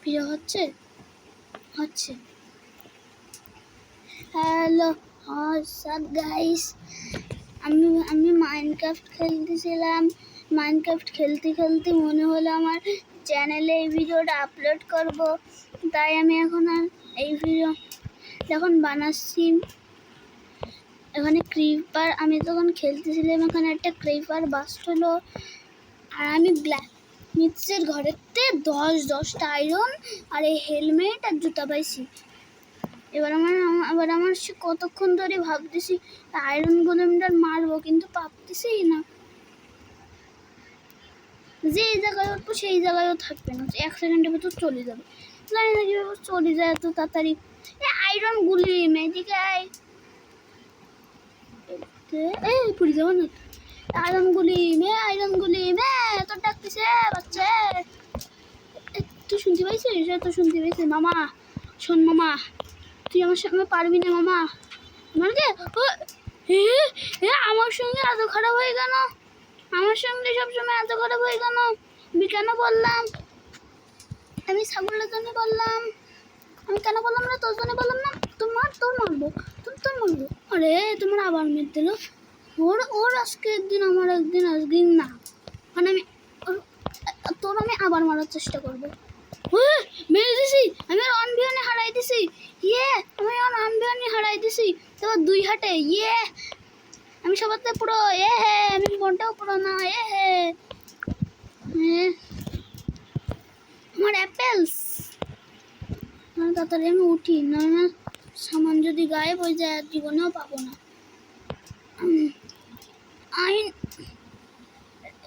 Video হচ্ছে হচ্ছে hello WhatsApp guys, আমি মাইনক্রাফট খেলতেছিলাম। মাইনক্রাফট খেলতে খেলতে মনে হলো আমার চ্যানেলে এই ভিডিওটা আপলোড করব, তাই আমি এখন আর এই ভিডিও যখন বানাচ্ছি এখানে ক্রিপার, আমি তখন খেলতেছিলাম, এখানে একটা ক্রিপার বাস্ট হলো আর আমি ব্ল্যাক মিক্সের ঘরেতে 10টা আয়রন আর এই হেলমেট আর জুতা পাইছি। এবার আমার সে কতক্ষণ ধরে ভাবতেছি আয়রন গোলেমটার মারবো, কিন্তু পারতেছি না। যে জায়গায় উঠবো সেই জায়গায়ও থাকবে না, 1 সেকেন্ডের ভেতর চলে যাবে। জানি না কীভাবে চলে যায় এত তাড়াতাড়ি। আয়রন গুলি মেয়েদিকে পুড়ে যাবো না। আয়রন গুলি মে তোর ডাকতেছে বাচ্চা। তুই শুনতে পাইছিস? তো শুনতে পাইছিস? মামা শোন, মামা তুই আমার সঙ্গে পারবি না মামা। মানে আমার সঙ্গে এত খারাপ হয়ে কেন? আমার সঙ্গে সবসময় এত খারাপ হয়ে কেন? আমি কেন বললাম? আমি ছাগলের জন্য বললাম। আমি কেন বললাম না? তোর জন্য বললাম না। তোর মারবো। আরে তোমার আবার মেরে দিল। ওর আজকের দিন, আমার একদিন না, মানে আমি আবার মারার চেষ্টা করবো। মেরে দিছি, আমি আর অনভিয়ানে হারাই দিছি। আমি আর অনভিয়ানে হারাই দিছি, তারপর 2 হাটে। আমি সবাতে পুরো আমি মনটাও পুরো না। আমার অ্যাপেলস তাড়াতাড়ি আমি উঠি, না সামান যদি গায়েব হয়ে যায় আর জীবনেও পাবো না।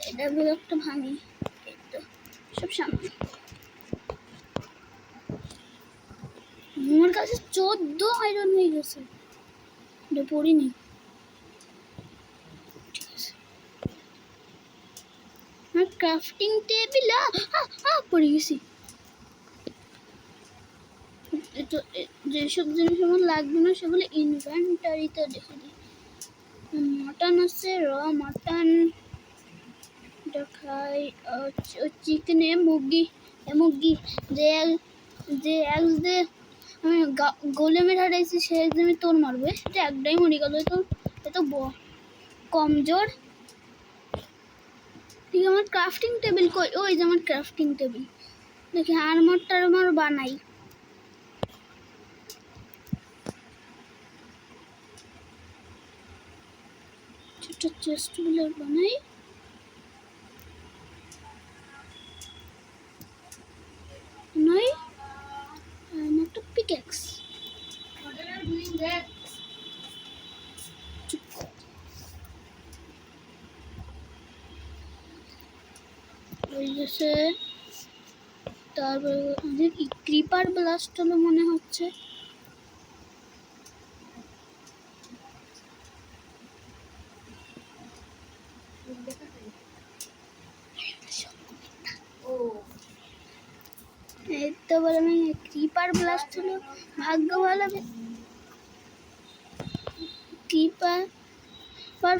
এটা একটা ভাঙি, সব সামান আমার কাছে 14 আয়রন হয়ে গেছে। এটা পড়িনি, আমার ক্রাফটিং টেবিল পড়ে গেছি। যেসব জিনিস আমার লাগবে না সেগুলো ইনভেন্টারিতে রেখে দিই। মাটন আছে, র মাটন এটা খাই। চিকেনে মুরগি যে এক্স দিয়ে আমি গোলেমের হারাইছি, সে এক্স আমি তোর মারবে, এটা একটাই মরে গেল। এত কমজোর। ঠিক, আমার ক্রাফটিং টেবিল কই? ওই যে আমার ক্রাফটিং টেবিল। দেখি আর্মার বানাই। ছোট চেস্টগুলো বানাই। একটা পিকেক্স। তারপরে ক্রিপার ব্লাস্ট হলো মনে হচ্ছে। এই তো বলে আমি ক্রিপার ব্লাস্ট হলো, ভাগ্য ভালো। ক্রিপার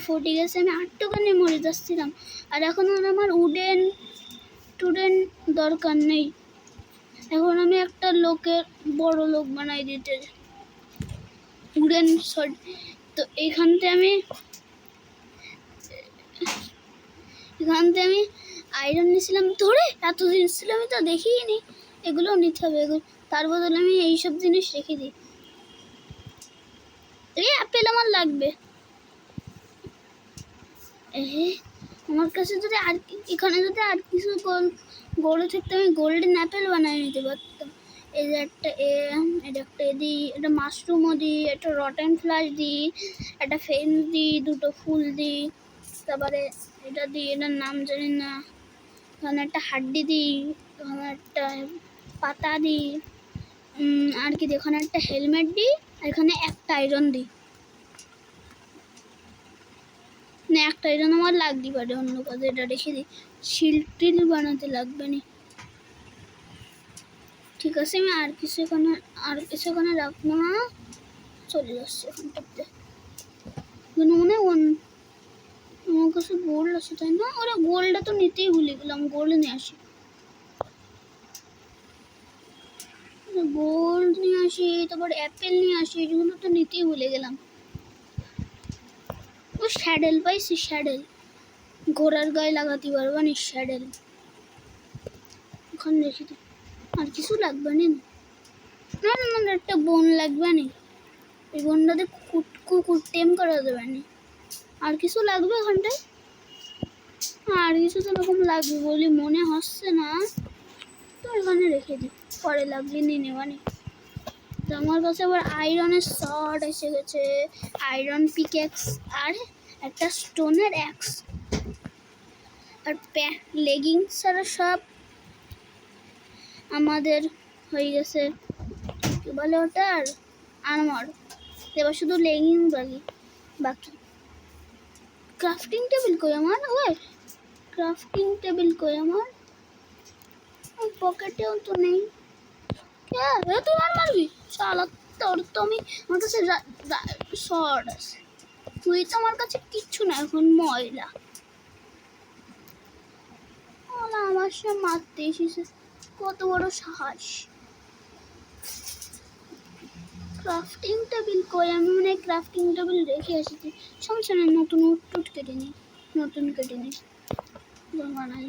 ফুটে গেছে, আমি 8 টুকানে মরে যাচ্ছিলাম। আর এখন আর আমার উডেন দরকার নেই। এখন আমি একটা বড় লোক বানাই দিতে উডেন শট। তো এখান থেকে আমি আয়রন নিয়েছিলাম ধরে, এত জিনিস ছিল আমি তো দেখিনি। এগুলো নিতে হবে, তার বদলে আমি এইসব জিনিস রেখে দিই। আপেল আমার লাগবে। আমার কাছে যদি এখানে যদি আর কিছু গোল্ড থাকতো, আমি গোল্ডেন অ্যাপেল বানিয়ে নিতে পারতাম। এই যে একটা দিই, একটা মাশরুমও দিই, একটা রটেন ফ্লাশ দিই, একটা ফেন্স দিই, 2টো ফুল দিই, তারপরে এটা দিই, এটার নাম জানি না। ওখানে একটা হাড্ডি দিই, ওখানে একটা পাতা দিই, আর কি দিই, ওখানে একটা হেলমেট দিই, আর এখানে একটা আয়রন দিই। না, একটা আয়রন আমার লাগতে পারে অন্য কাজে, এটা রেখে দিই। শিল্ড বানাতে লাগবে না। ঠিক আছে, আমি আর কিছু এখানে রাখবো না, চলে যাচ্ছে এখানটাতে। মনে আমার কাছে গোল্ড আছে, তাই না? ওরা গোল্ডটা তো নিতেই ভুলে গেলাম, গোল্ড নিয়ে আসি। গোল্ড নিয়ে আসি, তারপর অ্যাপেল নিয়ে আসি, এগুলো তো নিতেই ভুলে গেলাম। ও স্যাডেল পাইছি, স্যাডেল ঘোড়ার গায়ে লাগাতে পারবো না স্যাডেল। এখন দেখি তো আর কিছু লাগবে না। না না না, একটা বোন লাগবে না, এই বোনটাতে কুকুর টেম করা যাবে না। আর কিছু লাগবে ওখানটায়? আর কিছু তো এরকম লাগবে বলে মনে হচ্ছে না, তো এখানে রেখে দিই, পরে লাগলে নিয়ে নেবানি। তো আমার কাছে আবার আয়রনের শর্ট এসে গেছে, আয়রন পিক্যাক্স আর একটা স্টোনের অ্যাক্স আর লেগিংস ছাড়া সব আমাদের হয়ে গেছে। কি বলে ওটার আর্মার। এবার শুধু লেগিংস বাকি। ক্রাফটিং টেবিল কই আমার? ওই ক্রাফটিং টেবিল কই আমার? পকেটেও তো নেই। কে তুই আর মারবি? শালা তোর তো আমার কাছে শর্ট আছে, তুই তো আমার কাছে কিচ্ছু না এখন, ময়লা। আমার সে মারতে এসেছে, কত বড় সাহস। ক্রাফটিং টেবিল কই? আমি মনে হয় ক্রাফটিং টেবিল রেখে এসেছি। সমস্যা নেই, নতুন উট কেটে নিই, নতুন কেটে নিই, বানাই।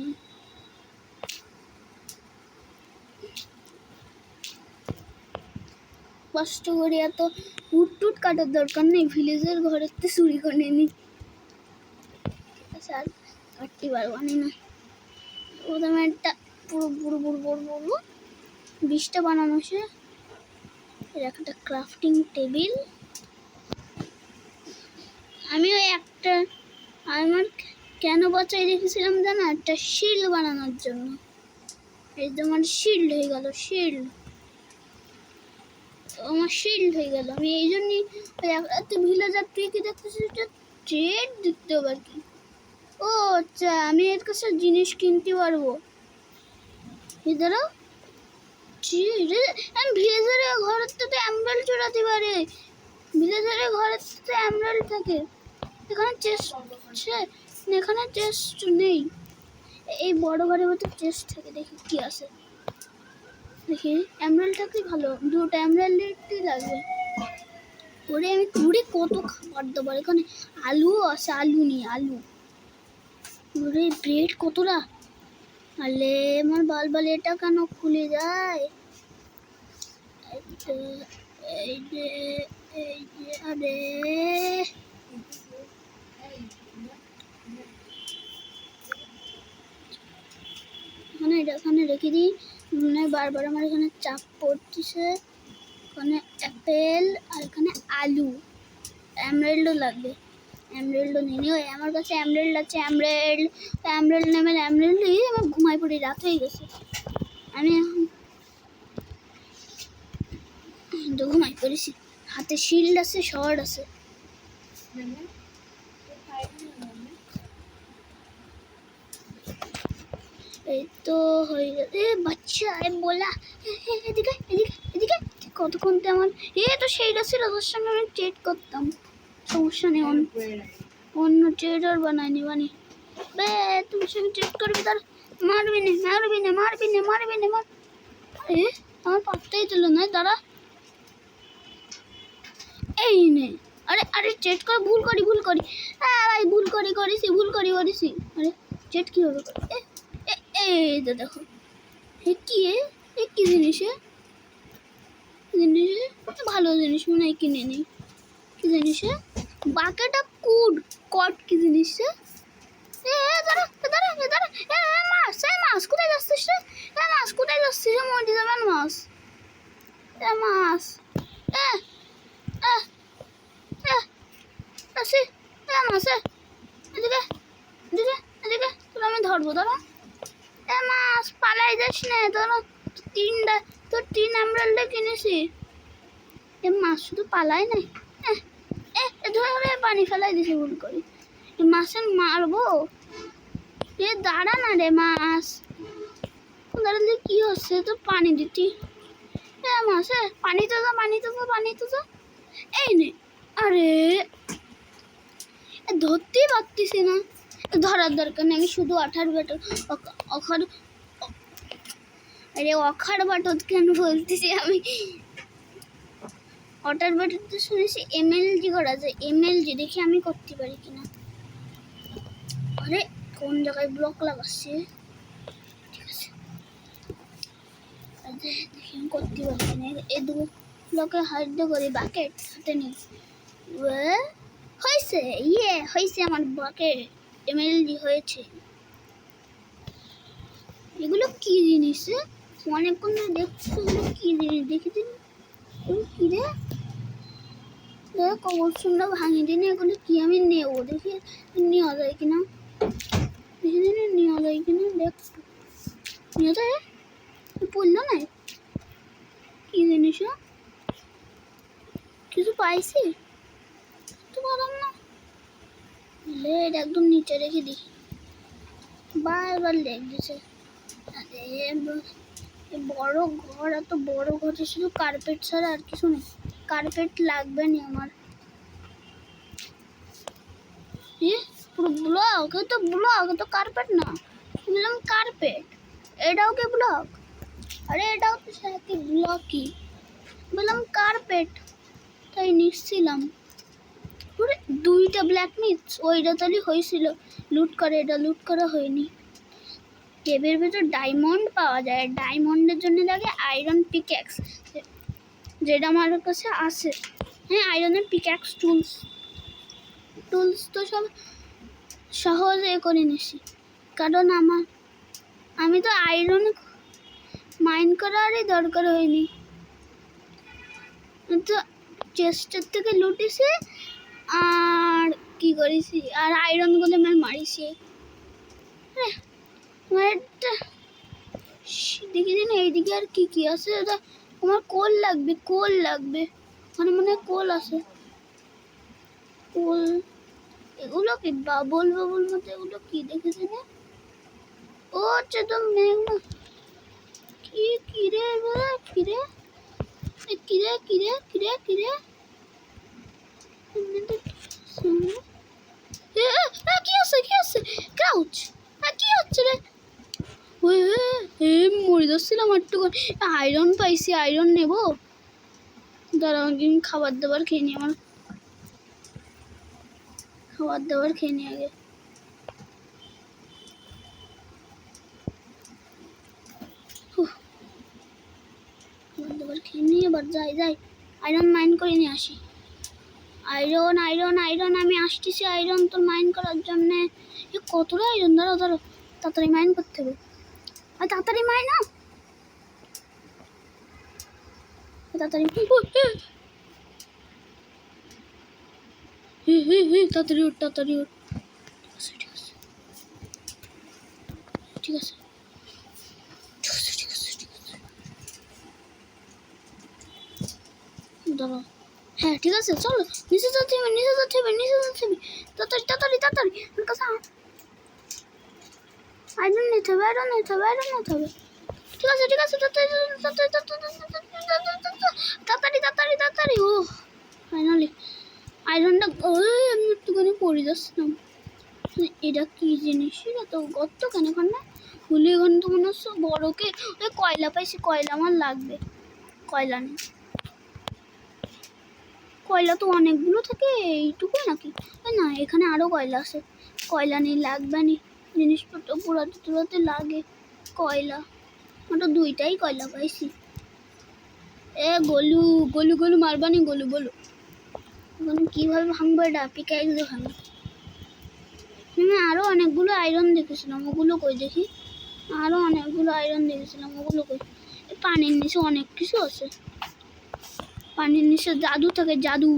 কষ্ট করে এত উট কাটার দরকার নেই, ভিলেজের ঘরের তো চুরি করে নি। আচ্ছা আর কাটতে পারবো না। প্রথমে একটা পুরো পুরো পুরো পুরো পুরো 20টা বানানো সে। একটা ক্রাফটিং টেবিল আমি ওই একটা আমার কেন বাঁচাই রেখেছিলাম জানো? একটা শিল্ড বানানোর জন্য। এই তো আমার শিল্ড হয়ে গেল, শিল্ড আমার শিল্ড হয়ে গেল। আমি এই জন্যই ভিলেজার তুই কি দেখতেছিস? ট্রেড দেখতে হবে আর কি। ও আচ্ছা, আমি এর কাছে জিনিস কিনতে পারবো। এদারও আমি ভিলেজারের ঘরের তো এমরাল্ড চড়াতে পারে, ভিলেজারের ঘরের তো এমরাল্ড থাকে। এখানে চেস্ট, এখানে চেস্ট নেই। এই বড় ঘরের মধ্যে চেস্ট থাকে, দেখি কি আছে। দেখি এমরাল্ড থাকলে ভালো, 2টা এমরাল্ডই লাগবে। ওরে আমি ঘুরে কত খাবার দেবো এখানে। আলু আছে, আলু নেই, আলু। ওরে ব্রেড কতটা, আলে আমার বাল এটা কেন খুলে যায়? এই যে আরে এখানে রেখে দিই। বারবার আমার এখানে চাপ পড়তেছে। এখানে অ্যাপেল আর এখানে আলু, এমরাল্ডও লাগবে। এমরাল্ডও নিয়ে নিই, আমার কাছে এমরাল্ড আছে। এমরাল্ড নামের এমরাল্ড নিয়ে আমার ঘুমাই পড়ি, রাত হয়ে গেছে। আমি এখন তো ঘুমাই পড়েছি, হাতে শিল্ড আছে, শর্ট আছে। এই তো হয়ে গেছে। বাচ্চা বলা এদিকে এদিকে এদিকে, কতক্ষণ আমার তো সেইটা ছিল, তোর সঙ্গে আমি ট্রেড করতাম। সমস্যা নেই, অন্য ট্রেডার বানাইনি তুমি সঙ্গে ট্রেড করবি, তার মারবি না আমার পাত্তাই দিল না। দাঁড়া, এই নে। আরে ট্রেড করে ভুল করি। হ্যাঁ ভাই, ভুল করেছি। আরে ট্রেড কীভাবে করে? এই তো দেখো, কি জিনিস? ভালো জিনিস মনে হয়, কিনে নিই। কি জিনিস? বাকেট অফ কট কি জিনিস? মাছ কোথায় যাচ্ছিস রে? মাছ কোথায় যাচ্ছিস? মরে যাবেন মাছ। মাছ মাছ এদিকে তোর আমি ধরবো। ধরো মাছ, পালাই যাস না। তোর 3 এমরাল্ড কিনেছি। মাছ শুধু পালাই নাই, ধরে পানি ফেলাই দিছি ভুল করি। মাছের মারবো, দাঁড়া না রে মাছ, দাঁড়ালে কি হচ্ছে? তো পানি দিতি মাছ, পানি তো যা। এই নে। আরে ধরতেই পারতিস না, ধরার দরকার নেই। আমি শুধু 18 বেটার আরে অখার বাটত কেন বলতেছি আমি? অটার বাটত তো শুনেছি এমএলজি করা যায়, এমএলজি দেখি আমি করতে পারি কিনা। আরে কোন জায়গায় ব্লক লাগাচ্ছে? ঠিক আছে, দেখি আমি করতে পারি কিনা। এই দু ব্লকে হাইড করি, বাকেট হাতে নেই। হয়েছে, হয়েছে, আমার বাকেট এমএলজি হয়েছে। এগুলো কি জিনিস? অনেকক্ষণ দেখছি, এগুলো কি জিনিস দেখি দিন। কি রে কবরসুন্দর ভাঙি দিন, এগুলো কি আমি নেবো দেখি নেওয়া যায় কিনা, দেখি দিন নেওয়া যায় কিনা। দেখ নেওয়া যায়, পড়লো না কি জিনিস, কিছু পাইছি তো পারলাম না। এটা একদম নিচে রেখে দিই, বারবার লেগ দিছে। আরে বড় ঘর, এত বড় ঘরে শুধু কার্পেট ছাড়া আর কিছু নেই। কার্পেট লাগবে না আমার। পুরো ব্লক, এ তো ব্লক, এ তো কার্পেট না। বললাম কার্পেট, এটাও কি ব্লক? আরে এটাও তো সাথে ব্লকই। বললাম কার্পেট, তাই নিচ্ছিলাম। পুরো দুইটা ব্ল্যাক মিক্স, ওইটা তাহলে হয়েছিল লুট করে, এটা লুট করা হয়নি। কেবের ভেতর ডায়মন্ড পাওয়া যায়, ডায়মন্ডের জন্য লাগে আয়রন পিক্যাক্স, যেটা আমার কাছে আছে। হ্যাঁ, আয়রনের পিক্যাক্স টুলস তো সব সহজে করে নিছি, কারণ আমি তো আয়রন মাইন করারই দরকার হয়নি। তো চেস্টের থেকে লুটেছি আর কি করেছি, আর আয়রন গুলো মারিছি। দেখি দিন এইদিকে আর কি কি আছে। তোমার কোল লাগবে, কোল লাগবে, মানে মনে হয় কোল আছে। কোল, এগুলো কি বাবল বাবল মতো, এগুলো কি দেখেছি না? ও আচ্ছা, তো কি কিরে কিরে কিরে কিরে কিরে কিরে কি আছে, কি আছে? ক্রাউচ, কি হচ্ছে রে? মরে যাচ্ছিলাম একটু। আয়রন পাইছি, আয়রন নেব। দাঁড়াও খাবার দাবার খেয়ে নি, আমার খাবার দাবার খেয়ে নি আগে। খাবার দাবার খেয়ে নিয়ে এবার যাই আয়রন মাইন করে নিয়ে আসি। আয়রন আয়রন আয়রন, আমি আসতেছি আয়রন তোর মাইন করার জন্য। কতটা আয়রন, দাঁড়াও তাড়াতাড়ি মাইন করতে হবে। আর তাড়াতাড়ি মাইন না, তাড়াতাড়ি তাড়াতাড়ি উঠ, তাড়াতাড়ি উঠ। ঠিক আছে, দাঁড়াও। হ্যাঁ ঠিক আছে, চলো নিচে যাচ্ছে তাড়াতাড়ি তাড়াতাড়ি তাড়াতাড়ি। আয়রন নিতে হবে, ঠিক আছে তাড়াতাড়ি তাড়াতাড়ি। ও ফাইনালি আয়রনটা, আমি একটুখানি পড়ে যাচ্ছিলাম। এটা কি জিনিস, এটা তো গর্ত কেন এখানে? খুলে এখানে তো মনে হচ্ছে বড়কে। ওই কয়লা পাইছি, কয়লা আমার লাগবে। কয়লা নেই, কয়লা তো অনেকগুলো থাকে, এইটুকু নাকি? না, এখানে আরো কয়লা আছে। কয়লা নেই, লাগবে নি, জিনিসপত্র পুরাতে লাগে কয়লা। ওটা দুইটাই কয়লা পাইছি। গোলু গোলু গোলু মারবানি, গোলু গোলু। এখন কিভাবে ভাঙবো এটা? পিকাইক দিয়ে ভাঙবো। আরো অনেকগুলো আয়রন দেখেছিলাম, ওগুলো কই দেখি। আরো অনেকগুলো আয়রন দেখেছিলাম, ওগুলো কই? পানির নিচে অনেক কিছু আছে, পানির নিচে জাদু থাকে, জাদু।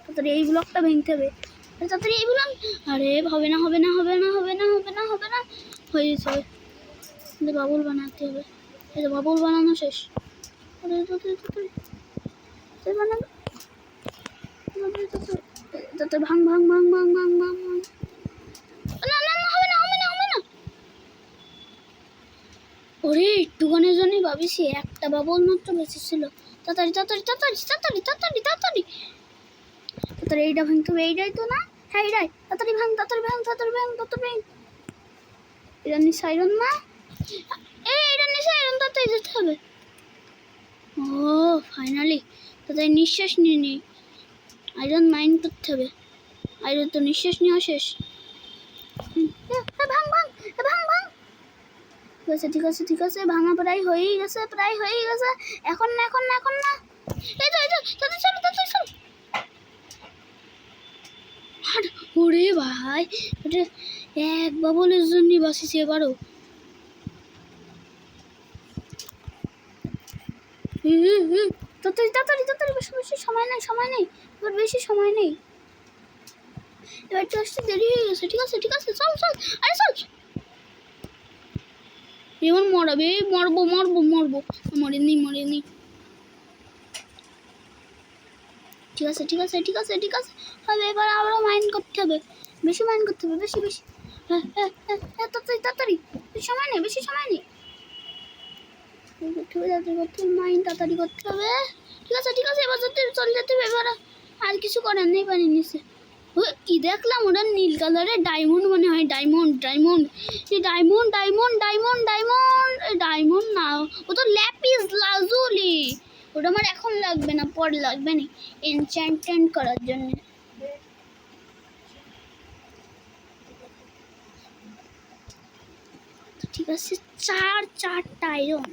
তাড়াতাড়ি এই ব্লকটা ভেঙতে হবে, তাড়াতাড়ি এই ব্লক। আরে হবে না হয়ে গেছে। বাবুল বানাতে হবে, এই যে বাবুল বানানো শেষ। ভাঙ ভাঙ ভাঙ ভাঙ ভাঙ ভাঙ ভাঙ। হবে না। ওরে একটুখানের জন্যই ভাবিছি, একটা বাবুল মাত্র বেঁচে ছিল। তাড়াতাড়ি এইটা ভাঙতে হবে, এইটাই তো না? হ্যাঁ এইটাই, তাড়াতাড়ি ভাঙ। এটা নিশ্চয় আয়রন না? এটা ফাইনালি তাদের নিঃশ্বাস নিয়ে নিই। আয়রন মাইন্ড করতে হবে। আয়রন তো নিঃশ্বাস নেওয়া শেষ। ভাঙ ভাঙ ভাঙ ভাঙ। ঠিক আছে ঠিক আছে ঠিক আছে, ভাঙা প্রায় হয়েই গেছে, প্রায় হয়েই গেছে। এখন না এখন না এখন না। এই তো তাদের চলো তাদের চলো। ওরে ভাই, ওটা এক বাবলের জন্যই বাঁচিয়েছে এবারও। তাড়াতাড়ি তাড়াতাড়ি তাড়াতাড়ি, বেশি বেশি সময় নেই, সময় নেই, এবার বেশি সময় নেই। এবার তো আসতে দেরি হয়ে গেছে। ঠিক আছে ঠিক আছে, চল চল, আরে চল। এবার মরাবে, মরবো মরবো মরবো, মরেনি মরেনি। ঠিক আছে ঠিক আছে ঠিক আছে ঠিক আছে, হবে এবার আবারও মাইন্ড করতে হবে, বেশি মাইন্ড করতে হবে, বেশি বেশি। হ্যাঁ হ্যাঁ হ্যাঁ হ্যাঁ, তাড়াতাড়ি তাড়াতাড়ি, বেশি সময় নেই বেশি সময় নেই। তাড়াতাড়ি করতে হবে, মাইন্ড তাড়াতাড়ি করতে হবে। ঠিক আছে ঠিক আছে, এবার যেতে চলে যেতে হবে। এবার আর কিছু করার নেই, পানি নিচে। কি দেখলাম, ওটা নীল কালারের ডায়মন্ড মনে হয়, diamond diamond diamond diamond diamond diamond diamond না, ও তো ল্যাপিস লাজুলি। ওটা আমার এখন লাগবে না, পরে লাগবে না এনচ্যান্টমেন্ট করার জন্য। ঠিক আছে, চারটা আয়রন,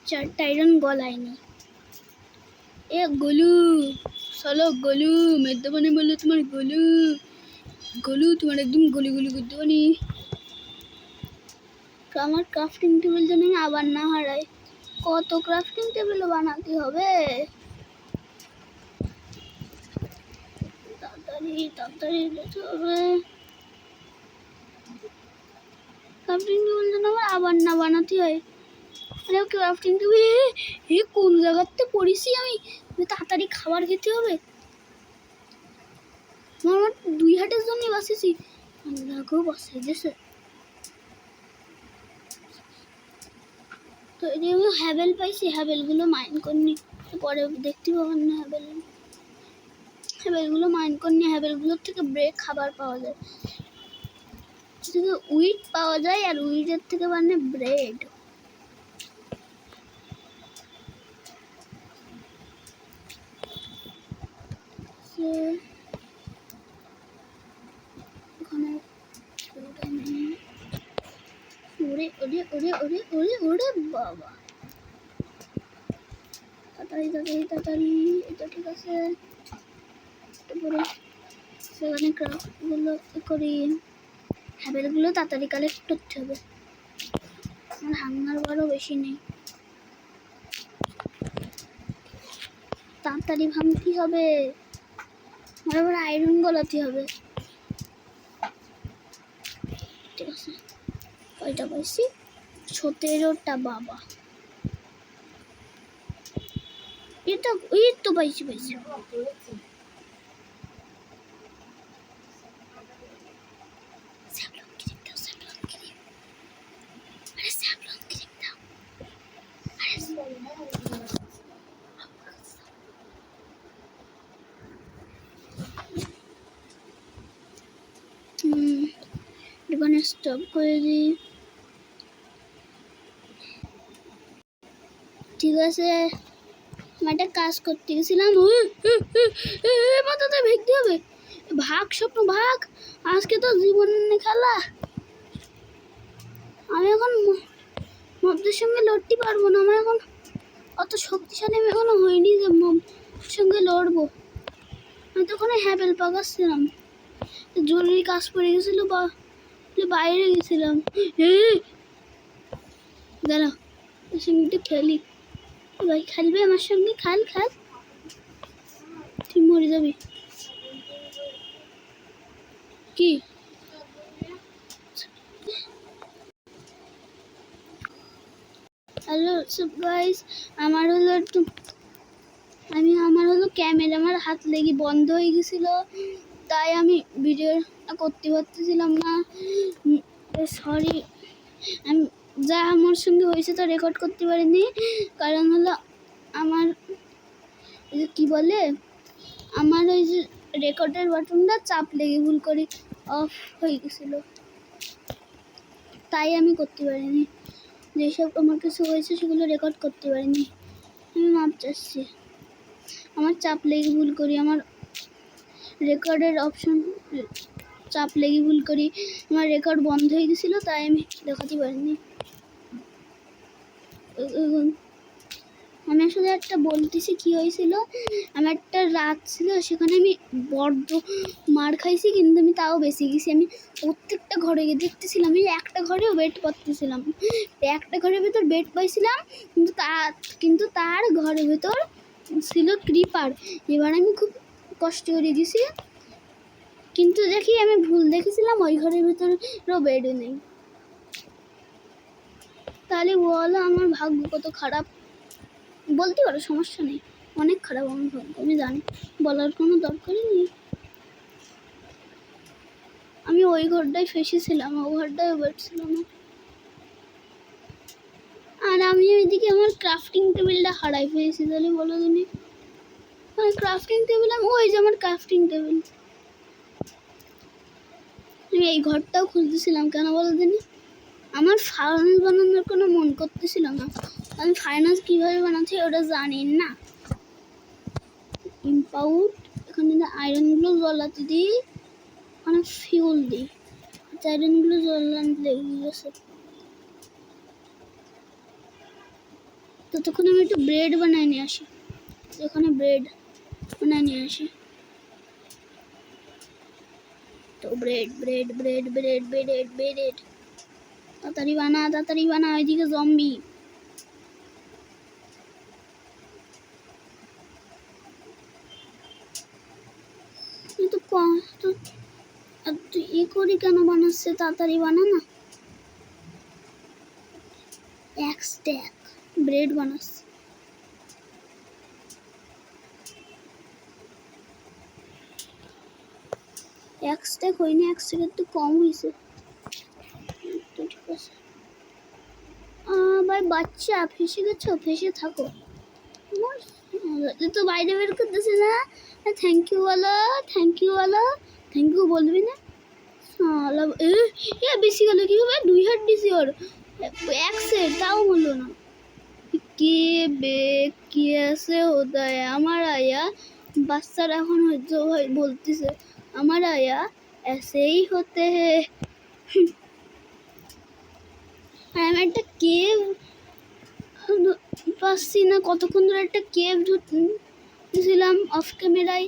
চারটা আয়রন গলায় নি। এ গোলু, চলো গোলু, মেদ্য মানে বললো তোমার গোলু, গোলু তোমার একদম গলি গলি করতে পারি। আমার ক্রাফটিং টেবিল যেন আমি আবার না হারাই। কত ক্রাফটিং টেবিলও বানাতে হবে। তাড়াতাড়ি তাড়াতাড়ি যেতে হবে। ক্রাফটিং টেবিল যেন আমার আবার না বানাতে হয়। আরে ক্রাফটিং টেবিল কোন জায়গাতে পড়েছি আমি, তাড়াতাড়ি খাবার খেতে হবে। আমার 2 হাটের জন্যই বাঁচেছি, আল্লাহকেও বাঁচিয়ে দিয়েছে। তো এই যে আমি হ্যাভেল পাইছি, হ্যাভেলগুলো মাইন করিনি, পরে দেখতে পাবেন না। হ্যাভেলগুলো মাইন করিনি, হ্যাভেলগুলোর থেকে ব্রেক খাবার পাওয়া যায়, থেকে উইট পাওয়া যায়, আর উইটের থেকে মানে ব্রেড। ওখানে ওরে ওরে ওরে ওরে ওরে ওরে বাবা, তাড়াতাড়ি তাড়াতাড়ি তাড়াতাড়ি। এটা ঠিক আছে, তারপরে সেখানে ক্রাফটগুলো করি, হ্যাবেলগুলো তাড়াতাড়ি কালেক্ট করতে হবে। আমার হাঙ্গার বারও বেশি নেই, তাড়াতাড়ি ভাঙতে হবে। আমার আবার আয়রন গলাতে হবে। ঠিক আছে, কয়টা পাইছি? 17টা। বাবা, এটা এই তো পাইছি পাইছি। এখানে স্টপ করে দিই। ঠিক আছে, আমি একটা কাজ করতে গেছিলাম, মাথাতে ভেঙতে হবে। ভাগ স্বপ্ন ভাগ, আজকে তো জীবন খেলা। আমি এখন মবদের সঙ্গে লড়তে পারবো না, আমার এখন অত শক্তিশালী আমি এখনো হয়নি যে মবদের সঙ্গে লড়বো। আমি তো ওখানে হ্যাবেল পাকাচ্ছিলাম, জরুরি কাজ পড়ে গেছিল, বা বাইরে গেছিলাম। দাঁড়া, ওর সঙ্গে একটু খেলি। ভাই খেলবে আমার সঙ্গে? খেল খেল, তুই মরে যাবি। কি হ্যালো গাইস, আমার হলো ক্যামেরা, আমার হাত লেগে বন্ধ হয়ে গেছিল, তাই আমি ভিডিওটা করতে পারতেছিলাম না। সরি, আমি যা আমার সঙ্গে হয়েছে তো রেকর্ড করতে পারিনি, কারণ হলো আমার কি বলে, আমার ওই যে রেকর্ডের বাটনটা চাপ লেগে ভুল করে অফ হয়ে গেছিলো, তাই আমি করতে পারিনি। যেসব আমার কিছু হয়েছে সেগুলো রেকর্ড করতে পারিনি। আমি মাপ চাচ্ছি। আমার চাপ লেগে ভুল করি, আমার রেকর্ডের অপশন চাপ লেগে ভুল করি, আমার রেকর্ড বন্ধ হয়ে গেছিলো, তাই আমি দেখাতে পারিনি। আমি আসলে একটা বলতেছি কি হয়েছিল, আমার একটা রাত ছিল, সেখানে আমি বড্ড মার খাইছি, কিন্তু আমি তাও বেঁচে গেছি। আমি প্রত্যেকটা ঘরে গিয়ে দেখতেছিলাম, আমি একটা ঘরেও বেড পাচ্ছিলাম, একটা ঘরের ভেতর বেড পাইছিলাম, কিন্তু তার ঘরের ভেতর ছিল ক্রিপার। এবার আমি খুব কষ্ট করে গেছি, কিন্তু দেখি আমি ভুল দেখেছিলাম, ওই ঘরের ভেতরেও বেডও নেই। তাহলে বলো আমার ভাগ্য কত খারাপ। বলতে পারো, সমস্যা নেই, অনেক খারাপ আমার ভাগ্য, আমি জানি, বলার কোনো দরকারই নেই। আমি ওই ঘরটায় ফেসেছিলাম, ওই ঘরটায় বেড়ছিলাম, আর আমি ওইদিকে আমার ক্রাফটিং টেবিলটা হারাই ফেলেছি। তাহলে বলো তুমি, ক্রাফটিং টেবিল, আমি ওই যে আমার ক্রাফটিং টেবিল, আমি এই ঘরটাও খুঁজতেছিলাম, কেন বলো দিনি, আমার ফার্নাস বানানোর কোনো মন করতেছিল না। আমি ফার্নাস কীভাবে বানাচ্ছি ওটা জানি না। ইম্পাউট, এখানে আয়রনগুলো জ্বলাতে দিই, ওখানে ফিউল দিই, আয়রনগুলো জ্বলাতে লেগে গেছে। ততক্ষণ আমি একটু ব্রেড বানাই নিয়ে আসি, এখানে ব্রেড বানাই নিয়ে আসি। তো bread bread bread bread bread bread তাড়াতাড়ি বানা, ওইদিকে জম্বি। তুই এ করি কেন বানাচ্ছে, তাড়াতাড়ি বানা না। এক স্ট্যাক ব্রেড বানাচ্ছে, এক স্ট্যাক হয়নি, এক স্ট্যাক একটু কম হয়েছে। ঠিক আছে ভাই, বাচ্চা ফেসে গেছো, ফেসে থাকো, তো বাইরে বের করতেছে না। থ্যাংক ইউ বলো, থ্যাংক ইউ বলো, থ্যাংক ইউ বলবি না। বেশি গেল কি হবে, 2 হাত দিছি ওর, এক সেট তাও হলো না। কে বে কি আছে হোদায়, আমার আয়া বাচ্চারা এখন হয়তো বলতেছে আমার আয়া ऐसे হতে হে। আমি একটা কেভ পাচ্ছি না, কতক্ষণ ধরে একটা কেভ ঢুকছিলাম অফ ক্যামেরায়,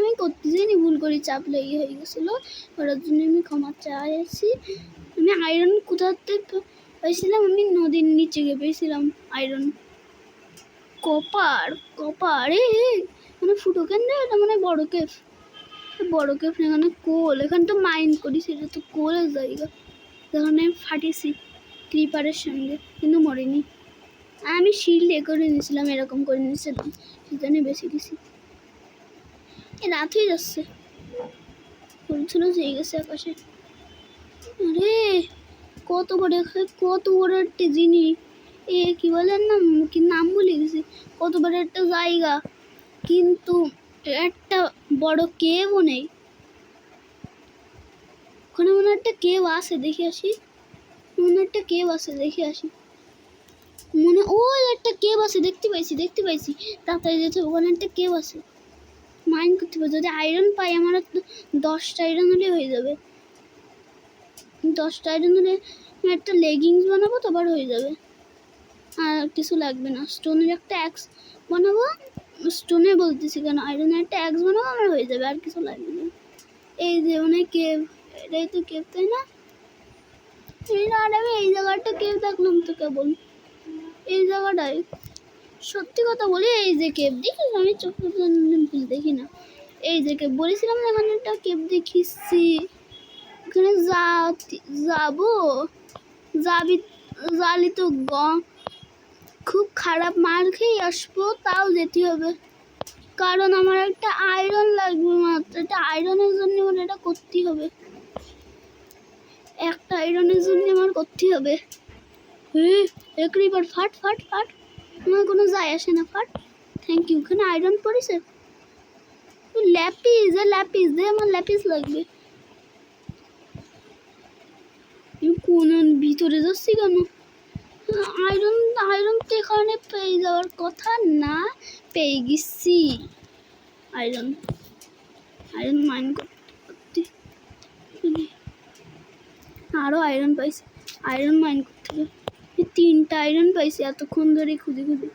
আমি করতে যাইনি, ভুল করে চাপ লেগে হয়ে গেছিলো, ওটার জন্য আমি ক্ষমা চাইছি। আমি আয়রন কোথাতে পাইছিলাম, আমি নদীর নিচে গিয়ে পেয়েছিলাম আয়রন। কপার মানে ফুটো কেন রে, এটা মানে বড় কেফ, এখানে কোল, এখানে তো মাইন করি, সেটা তো কোলের জায়গা, এখানে ফাটিছি ক্রিপারের সঙ্গে, কিন্তু মরিনি। আমি শিল্ড করে নিয়েছিলাম, এরকম করে নিয়েছিলাম, সেখানে বেশি গেছি। রাত হয়ে যাচ্ছে, ফুল হয়ে গেছে আকাশে। আরে কত বড় একটা জিনিস, কি বলেন না, কি নাম ভুলে গেছি, কত বড় একটা জায়গা, কিন্তু একটা বড় কেভও নেই। ওখানে মনে একটা কেভ আছে, দেখে আসি, ওই একটা কেভ আছে, দেখতে পাইছি, তাড়াতাড়ি যেতে, ওখানে একটা কেভ আছে, মাইন করতে হবে। যদি আয়রন পাই, আমার 10টা আয়রন হলে হয়ে যাবে, 10টা আয়রন হলে আমি একটা লেগিংস বানাবো, তারপর হয়ে যাবে, আর কিছু লাগবে না। স্টোনের একটা অ্যাক্স বানাবো, স্টোনে বলতেছি কেন, আয়রনের একটা অ্যাক্স বানাবো, আমার হয়ে যাবে, আর কিছু লাগবে না। এই যে অনেক কেভ, এটাই তো কেভ, তাই না? আমি এই জায়গাটা কেভ দেখলাম তো, কেবল এই জায়গাটায়, সত্যি কথা বলি, এই যে কেভ দেখি, আমি চোখে ভুল দেখি না, এই যে কেভ বলেছিলাম না, এখানে একটা কেভ দেখিছি, এখানে জালি তো খুব খারাপ মার খেয়ে আসবো, তাও যেতে হবে, কারণ আমার একটা আয়রন লাগবে মাত্র, এটা আয়রনের জন্য আমার এটা করতেই হবে, একটা আয়রনের জন্য আমার করতে হবে। ক্রিপার ফাট, আমার কোনো যায় আসে না, ফাট, থ্যাংক ইউ। ওখানে আয়রন পড়েছে, ল্যাপিস দে, আমার ল্যাপিস লাগবে। কোন ভিতরে যাচ্ছি কেন, আয়রন আয়রন তো এখানে পেয়ে যাওয়ার কথা না, পেয়ে গেছি। আয়রন আয়রন মাইন করতে আরও আয়রন পাইছি, আয়রন মাইন করতে হবে। 3টা আয়রন পাইছি এতক্ষণ ধরে খুঁজে খুঁজে।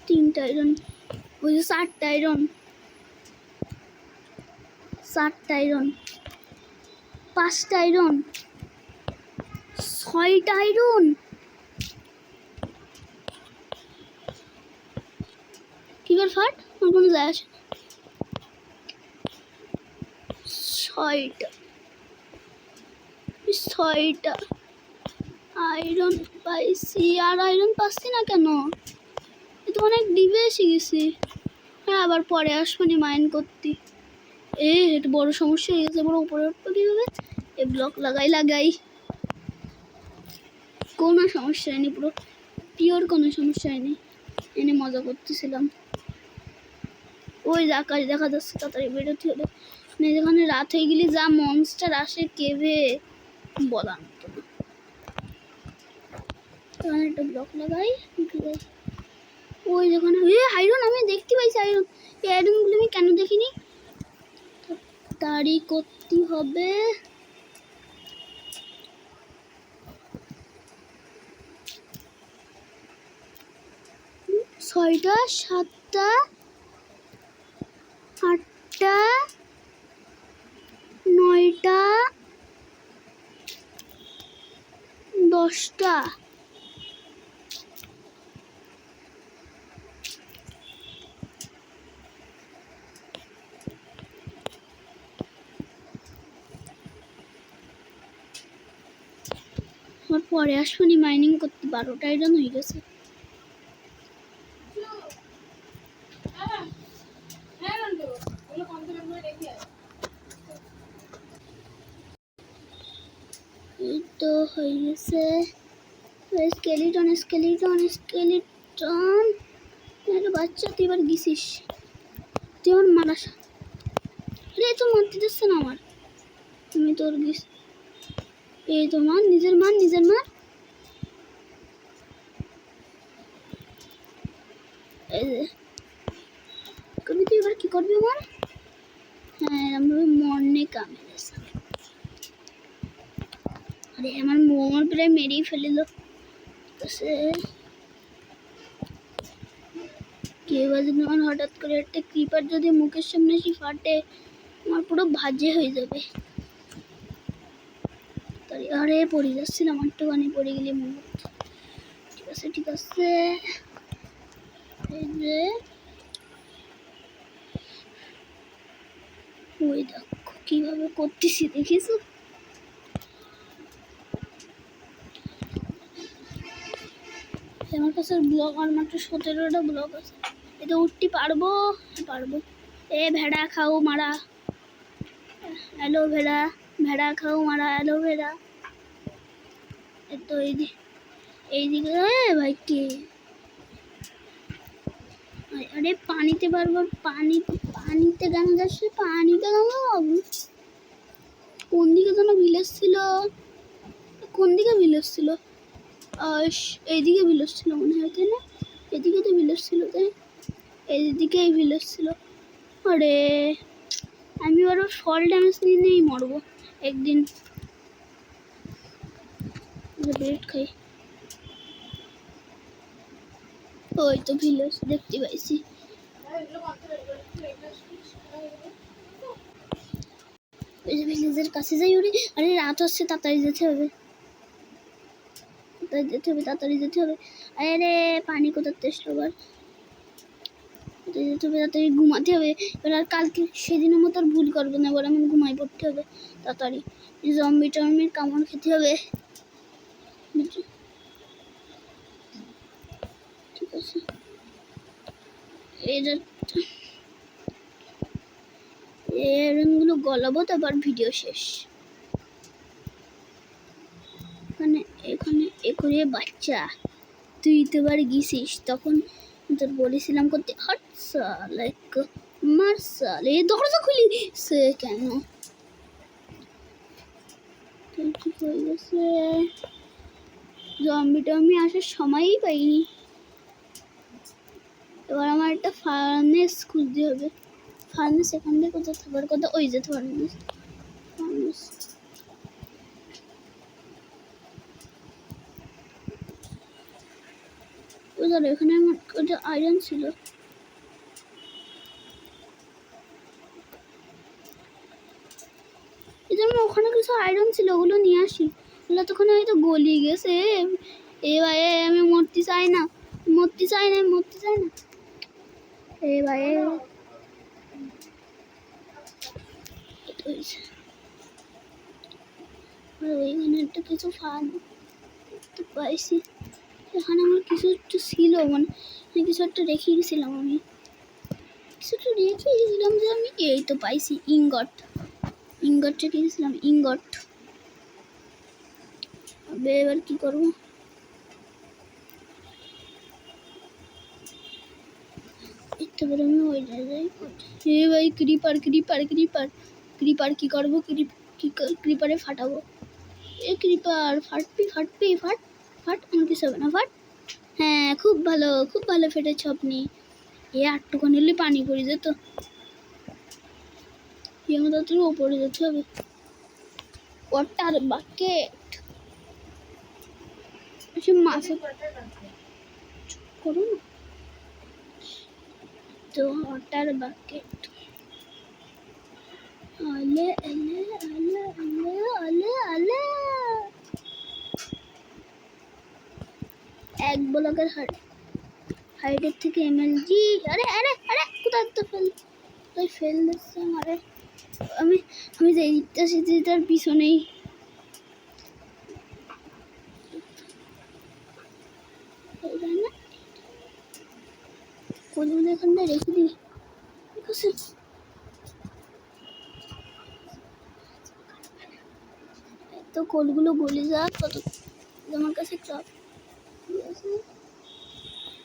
3টা আয়রন, ওই যে 4টা আয়রন, 4টা আয়রন, 5টা আয়রন, 6টা আয়রন। কি বল ফাট, আমার কোনো যায় আসে। 6টা আয়রন পাইছি, আর আয়রন পাচ্ছি না কেন? এ তো অনেক ডিবে এসে গেছি। হ্যাঁ, আবার পরে আসবানি মাইন করতে। এটা বড় সমস্যা হয়ে গেছে। বড় উপরে উঠবো কীভাবে? এ ব্লক লাগাই কোনো সমস্যা হয়নি, পুরো পিওর কোনো সমস্যা হয়নি। এনে মজা করতেছিলাম। ওই আকাশ দেখা যাচ্ছে, তাড়াতাড়ি বেরোতে হবে। মানে যেখানে রাত হয়ে গেলে যা মনস্টার আসে কেভে বলার মতো না। তখন একটা ব্লক লাগাই, উঠে যাই। ওই যেখানে আয়রন, আমি দেখতে পাইছি আয়রন। এই আয়রনগুলো আমি কেন দেখিনি? তাড়ি করতে হবে। ছয়টা, 7টা, 8টা, 9টা, 10টা। আমার পরে আসবানি মাইনিং করতে। 12টা আয়রন হয়ে গেছে। এই তো হয়ে গেছে। Skeleton skeleton skeleton. বাচ্চা তুই এবার গেছিস, তুই আমার মারা। রে তো মারতে দিচ্ছে না আমার, তুমি তোর গিস। এই তো মার, নিজের মার। এই যে করবি তুই এবার, কি করবি আমার? হ্যাঁ, এরমভাবে মরনে কামে গেছে। আরে আমার মোমর প্রায় মেরেই ফেলিল। কেউ যদি আমার হঠাৎ করে একটা ক্রিপার যদি মুখের সামনে এসে ফাটে, আমার পুরো ভাজে হয়ে যাবে। আরে পড়ে যাচ্ছিলাম, একটুখানি পড়ে গেলে মনে হচ্ছে। ঠিক আছে। এই যে ওই দেখো কিভাবে করতেছি, দেখিস? আমার কাছে ব্লক আর মাত্র 17টা ব্লক আছে। এটা উঠতে পারবো? এ ভেড়া খাও মারা, অ্যালোভেরা। ভেড়া খাও মারা, অ্যালোভেরা। তো এইদিকে ভাই কে? আরে পানিতে পারবো, পানিতে কেন যাচ্ছে? পানিতে কেন? কোন দিকে যেন ভিলেজ ছিল? এইদিকে ভিলেজ ছিল মনে হয়, তাই না? এদিকে তো ভিলেজ ছিল, তাই এইদিকেই ভিলেজ ছিল। আরে আমি আরো ফল ড্যামেজ নিয়েই মরবো একদিন। ব্রেড খাই। ওই তো ভিলেজ দেখতে পাইছি। ওই যে ভিলেজের কাছে যাই। ওরে আরে রাত হচ্ছে, তাড়াতাড়ি যেতে হবে। আরে পানি কোথার চেষ্টা আবার তাড়াতাড়ি ঘুমাতে হবে। এবার আর কালকে সেদিনের মতো আর ভুল করবো না। এবার আমি ঘুমাই পড়তে হবে তাড়াতাড়ি। জম্বি টম্বির কামড় খেতে হবে। ঠিক আছে, এরগুলো গলাবো, তারপর ভিডিও শেষ। এখানে এখানে বাচ্চা, তুই তো এবার গেছিস, তখন তোর বলেছিলাম করতে। আচ্ছা লাইক মার্শাল, এই দরজা খুলি সে কেন? ঠিক হয়ে গেছে। জম্বিটা আমি আসার সময়ই পাইনি। এবার আমার একটা ফার্নেস খুঁজতে হবে। ফার্নেস এখান থেকে কোথাও থাকার কথা, ওই যে ফার্নেস। ফার্নেস ওদের এখানে আমার একটা আয়রন ছিল। এদের ওখানে কিছু আয়রন ছিল, ওগুলো নিয়ে আসি। ওগুলো তখন হয়তো গলি গেছে। এ ভাই আমি মরতে চাই না, মরতে চাই না, মরতে চাই না। এ ভাই ওইখানে একটা কিছু ফান পাইছি। এখানে আমার কিছু একটা ছিল, মানে কিছু একটা রেখে গেছিলাম আমি, কিছু একটা রেখে গেছিলাম যে আমি এই তো পাইছি ইনগট। ইনগট রেখে গেছিলাম, ইনগট। এবার কি করবো? এবার আমি ওই জায়গায় এ ভাই ক্রিপার ক্রিপার ক্রিপার ক্রিপার কি করবো? ক্রিপারে ফাটাবো। এ ক্রিপার ফাটবি ফাটবি ফাট ফাট, আমার কিছু হবে না, ফাট। হ্যাঁ খুব ভালো ফেটেছ আপনি। এ আটটুকু নিলে পানি পড়ে যেত। আমাদের তো ওপরে যেতে হবে। ওয়াটার বাকেট মাছ করো না তো। ওয়াটার বাকেট আলে আলে আলে আলে আলে আলে এক ব্লকের হাইটের থেকে এমএলজি। আরে আরে আরে কোথায় তো ফেল দিচ্ছে আমারে। আমি যে দিকটার পিছনেই। কলগুলো এখানটা রেখে দিই। তো কলগুলো গলে যাক তত। আমার কাছে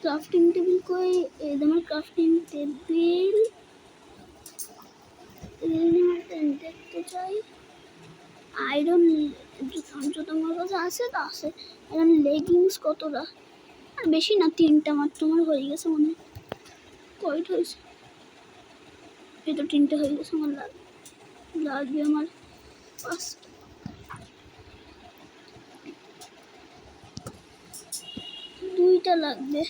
ক্রাফটিং টেবিল কই? আমার ক্রাফটিং টেবিল দেখতে চাই। আয়রন জুতো আমার কাছে আছে তো আছে। আয়রন লেগিংস কতটা? আর বেশি না, 3টা মাত্র আমার হয়ে গেছে মনে হয়। কয়টা হয়েছে? এই তো 3টে হয়ে গেছে আমার। লাগবে আমার 5টা। 2টা লাগবে।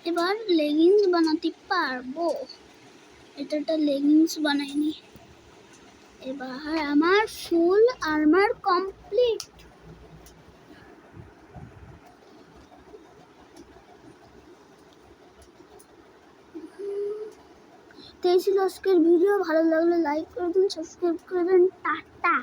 এবার লেগিংস বানাতে পারবো। এটা লেগিংস বানাইনি। এবার আমার ফুল আর্মার কমপ্লিট। তো এই ছিল আজকের ভিডিও। ভালো লাগলে লাইক করে দিন, সাবস্ক্রাইব করে দেন। টাটা।